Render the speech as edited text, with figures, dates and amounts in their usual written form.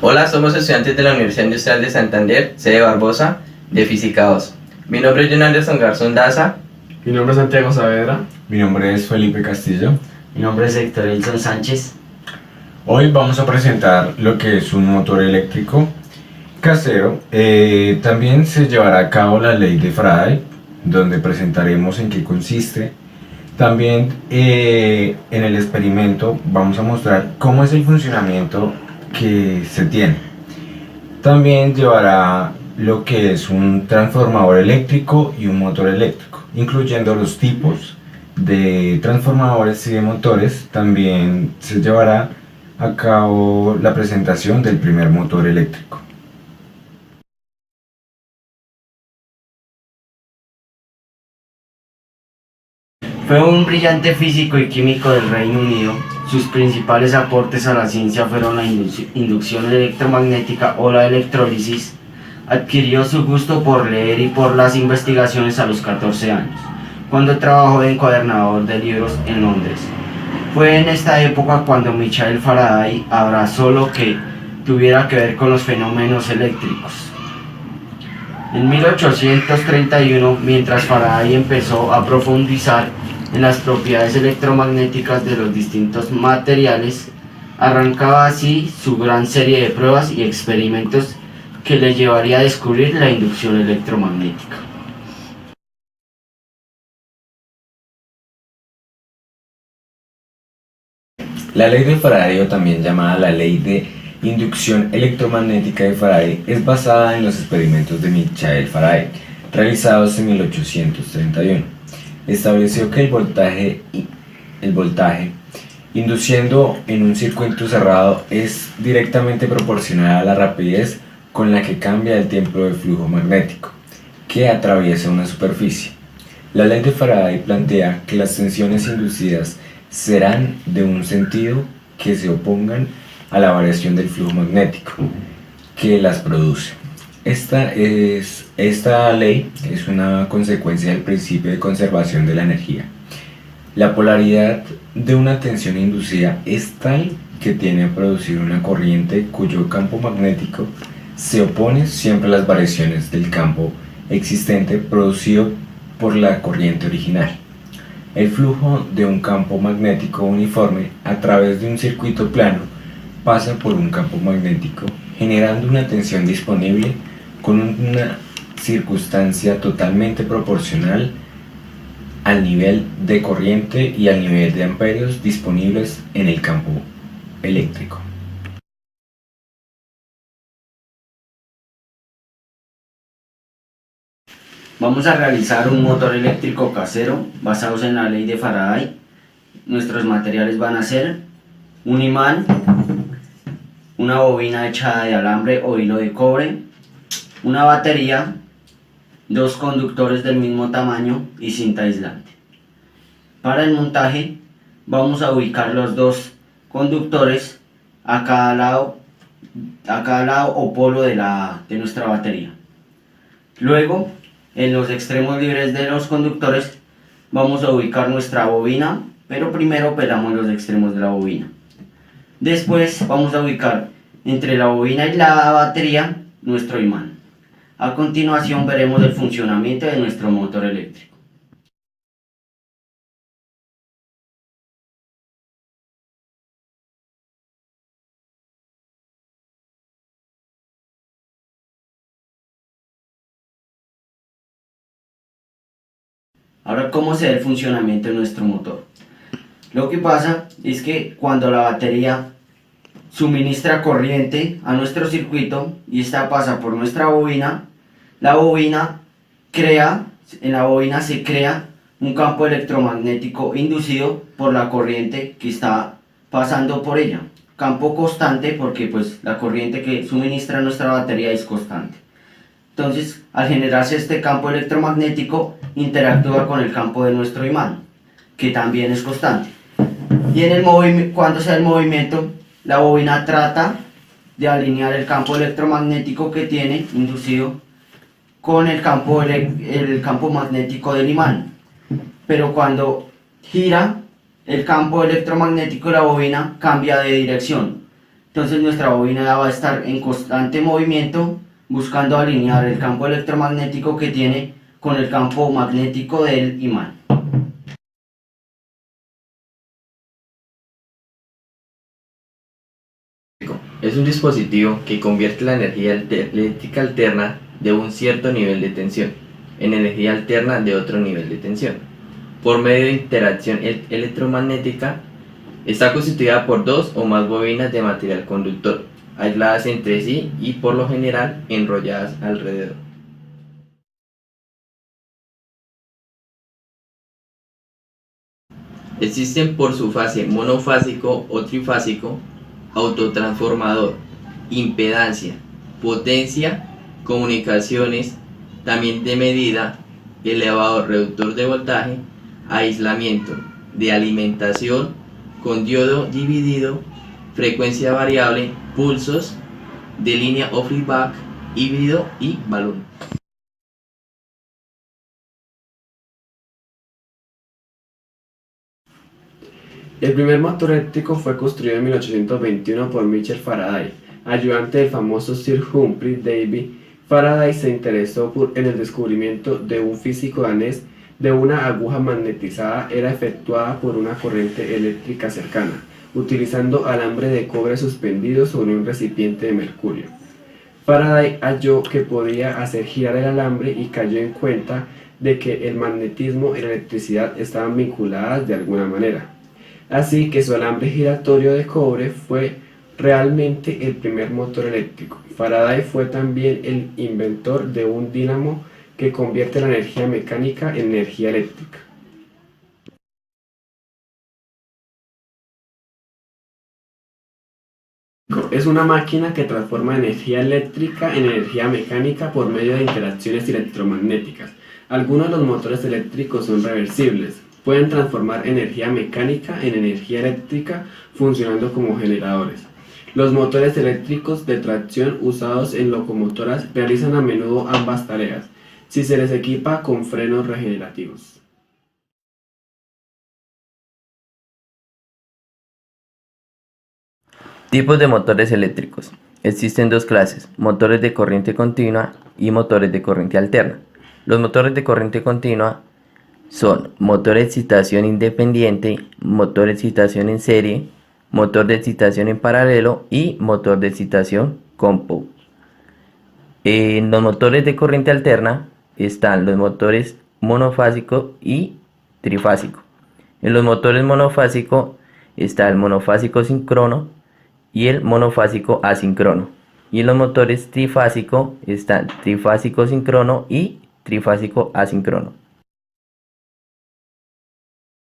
Hola, somos estudiantes de la Universidad Industrial de Santander, sede Barbosa, de Física 2. Mi nombre es John Anderson Garzón Daza. Mi nombre es Santiago Saavedra. Mi nombre es Felipe Castillo. Mi nombre es Héctor Elson Sánchez. Hoy vamos a presentar lo que es un motor eléctrico casero. También se llevará a cabo la ley de Faraday, donde presentaremos en qué consiste. También en el experimento vamos a mostrar cómo es el funcionamiento que se tiene. También llevará lo que es un transformador eléctrico y un motor eléctrico, incluyendo los tipos de transformadores y de motores. También se llevará a cabo la presentación del primer motor eléctrico. Fue un brillante físico y químico del Reino Unido. Sus principales aportes a la ciencia fueron la inducción electromagnética o la electrólisis. Adquirió su gusto por leer y por las investigaciones a los 14 años, cuando trabajó de encuadernador de libros en Londres. Fue en esta época cuando Michael Faraday abrazó lo que tuviera que ver con los fenómenos eléctricos. En 1831, mientras Faraday empezó a profundizar en las propiedades electromagnéticas de los distintos materiales, arrancaba así su gran serie de pruebas y experimentos que le llevaría a descubrir la inducción electromagnética. La ley de Faraday, o también llamada la ley de inducción electromagnética de Faraday, es basada en los experimentos de Michael Faraday, realizados en 1831. Estableció que el voltaje induciendo en un circuito cerrado es directamente proporcional a la rapidez con la que cambia el tiempo de flujo magnético que atraviesa una superficie. La ley de Faraday plantea que las tensiones inducidas serán de un sentido que se opongan a la variación del flujo magnético que las produce. Esta ley es una consecuencia del principio de conservación de la energía. La polaridad de una tensión inducida es tal que tiene a producir una corriente cuyo campo magnético se opone siempre a las variaciones del campo existente producido por la corriente original. El flujo de un campo magnético uniforme a través de un circuito plano pasa por un campo magnético, generando una tensión disponible con una circunstancia totalmente proporcional al nivel de corriente y al nivel de amperios disponibles en el campo eléctrico. Vamos a realizar un motor eléctrico casero basados en la ley de Faraday. Nuestros materiales van a ser un imán, una bobina hecha de alambre o hilo de cobre, una batería, dos conductores del mismo tamaño y cinta aislante. Para el montaje vamos a ubicar los dos conductores a cada lado o polo de nuestra batería. Luego, en los extremos libres de los conductores vamos a ubicar nuestra bobina, pero primero pelamos los extremos de la bobina. Después vamos a ubicar entre la bobina y la batería nuestro imán. A continuación veremos el funcionamiento de nuestro motor eléctrico. Ahora, ¿cómo se ve el funcionamiento de nuestro motor? Lo que pasa es que cuando la batería suministra corriente a nuestro circuito y esta pasa por nuestra bobina, en la bobina se crea un campo electromagnético inducido por la corriente que está pasando por ella. Campo constante porque pues la corriente que suministra nuestra batería es constante. Entonces, al generarse este campo electromagnético, interactúa con el campo de nuestro imán, que también es constante. Y cuando se da el movimiento, la bobina trata de alinear el campo electromagnético que tiene inducido con el campo magnético del imán. Pero cuando gira, el campo electromagnético de la bobina cambia de dirección. Entonces nuestra bobina va a estar en constante movimiento buscando alinear el campo electromagnético que tiene con el campo magnético del imán. Es un dispositivo que convierte la energía eléctrica alterna de un cierto nivel de tensión en energía alterna de otro nivel de tensión por medio de interacción electromagnética. Está constituida por dos o más bobinas de material conductor, aisladas entre sí y por lo general enrolladas alrededor. Existen por su fase monofásico o trifásico, autotransformador, impedancia, potencia, comunicaciones, también de medida, elevador reductor de voltaje, aislamiento, de alimentación, con diodo dividido, frecuencia variable, pulsos, de línea o feedback, híbrido y balón. El primer motor eléctrico fue construido en 1821 por Michael Faraday, ayudante del famoso Sir Humphrey Davy. Faraday se interesó en el descubrimiento de un físico danés de una aguja magnetizada era efectuada por una corriente eléctrica cercana, utilizando alambre de cobre suspendido sobre un recipiente de mercurio. Faraday halló que podía hacer girar el alambre y cayó en cuenta de que el magnetismo y la electricidad estaban vinculadas de alguna manera. Así que su alambre giratorio de cobre fue realmente el primer motor eléctrico. Faraday fue también el inventor de un dínamo que convierte la energía mecánica en energía eléctrica. Es una máquina que transforma energía eléctrica en energía mecánica por medio de interacciones electromagnéticas. Algunos de los motores eléctricos son reversibles. Pueden transformar energía mecánica en energía eléctrica funcionando como generadores. Los motores eléctricos de tracción usados en locomotoras realizan a menudo ambas tareas, si se les equipa con frenos regenerativos. Tipos de motores eléctricos. Existen dos clases, motores de corriente continua y motores de corriente alterna. Los motores de corriente continua son motor de excitación independiente, motor de excitación en serie, motor de excitación en paralelo y motor de excitación compound. En los motores de corriente alterna están los motores monofásico y trifásico. En los motores monofásico está el monofásico síncrono y el monofásico asíncrono. Y en los motores trifásico están trifásico síncrono y trifásico asíncrono.